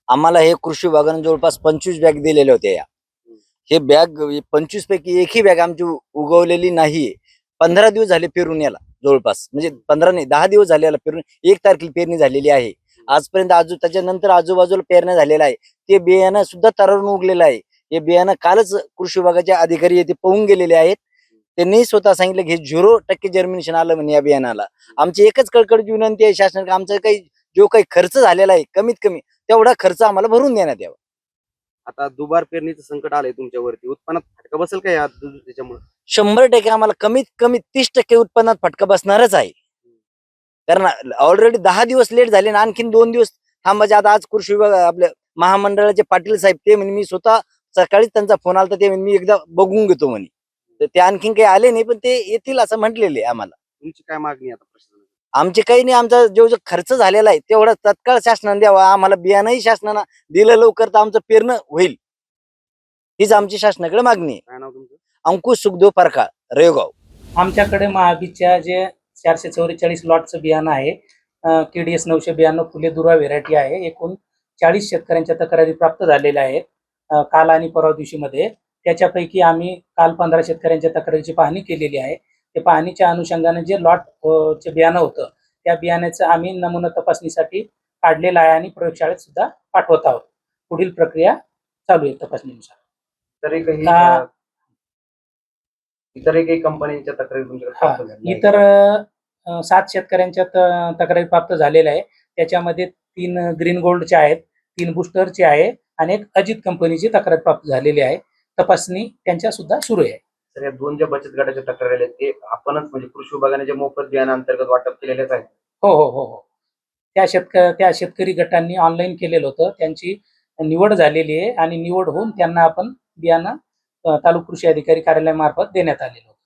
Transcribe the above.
आम्हाला हे कृषी विभागाने जवळपास 25 बॅग दिलेले होते. हे बॅग 25 पैकी एकही बॅग आमची उगवलेली नाही. 15 दिवस झाले पेरून याला जवळपास, म्हणजे 15 नाही 10 दिवस झाले याला पेरून. 1 तारखेला पेरणी झालेली आहे. आजपर्यंत त्याच्यानंतर आजूबाजूला पेरण्या झालेला आहे. ते बियाणं सुद्धा तरारून उगलेलं आहे. हे बियाणं कालच कृषी विभागाचे अधिकारी येथे पाहून गेलेले आहेत. त्यांनी स्वतः सांगितलं की 0% जर्मिनेशन आलं म्हणे या बियाणाला. आमची एकच कळकळीची विनंती आहे शासनाला, आमचा जो काही खर्च झालेला आहे कमीत कमी तेवढा खर्च आम्हाला भरून देण्यात यावा. आता दुबार पेरणीचं संकट आलंय तुमच्यावरती, उत्पन्नात फटका बसेल का या त्याच्यामुळे? 100% आम्हाला कमीत कमी 30% उत्पन्नात फटका बसणारच आहे. कारण ऑलरेडी 10 दिवस लेट झाले ना, आणखीन 2 दिवस थांबायचे. आता आज कृषी विभाग आपल्या महामंडळाचे पाटील साहेब ते म्हणे मी स्वतः सकाळीच त्यांचा फोन आला, तर ते म्हणे मी एकदा बघून घेतो म्हणे. तर ते आणखीन काही आले नाही, पण ते येतील असं म्हटलेले आम्हाला. तुमची काय मागणी आता प्रशासनाला? आमचे काही नाही, आमचा जो खर्च झालेला आहे तेवढा तत्काळ शासनाने द्यावा. आम्हाला बियाणंही शासनानं दिलं लवकर तर आमचं पेरणं होईल, हीच आमची शासनाकडे मागणी आहे. काय नाव तुमचं? अंकुश सुखदेव परकाळ, रेवगाव. आमच्याकडे महाबीजच्या जे 444 लॉटचं बियाणं आहे, KDS 992 फुले दुर्वा व्हेरायटी आहे. एकूण 40 शेतकऱ्यांच्या तक्रारी प्राप्त झालेल्या आहेत काल आणि परवा दिवशीमध्ये. त्याच्यापैकी आम्ही काल 15 शेतकऱ्यांच्या तक्रारीची पाहणी केलेली आहे. ते पाहणीच्या अनुषंगाने जे चे बियाणं होतं त्या बियाण्याचं आम्ही नमुना तपासणीसाठी काढलेलं आहे आणि प्रयोगशाळेत सुद्धा पाठवत आहोत. पुढील प्रक्रिया चालू आहे तपासणीनुसार. तरी काही इतरही काही कंपन्यांच्या तक्रारी तुमच्याकडे प्राप्त झाल्या आहेत? इतर 7 शेतकऱ्यांच्या तक्रारी प्राप्त झालेल्या आहे. त्याच्यामध्ये 3 ग्रीन गोल्डच्या आहेत, 3 बुस्टरचे आहे आणि एक अजित कंपनीची तक्रार प्राप्त झालेली आहे. तपासणी त्यांच्या सुद्धा सुरू आहे. तर या 2 ज्या बचत गटाच्या तक्रारी आल्या ते आपणच म्हणजे कृषी विभागाने जे मोफत बियाणं अंतर्गत वाटप केलेलेच आहे? हो हो हो हो त्या शेतकरी गटांनी ऑनलाईन केलेलं होतं. त्यांची निवड झालेली आहे आणि निवड होऊन त्यांना आपण बियाणं तालुका कृषी अधिकारी कार्यालयामार्फत देण्यात आलेलं होतं.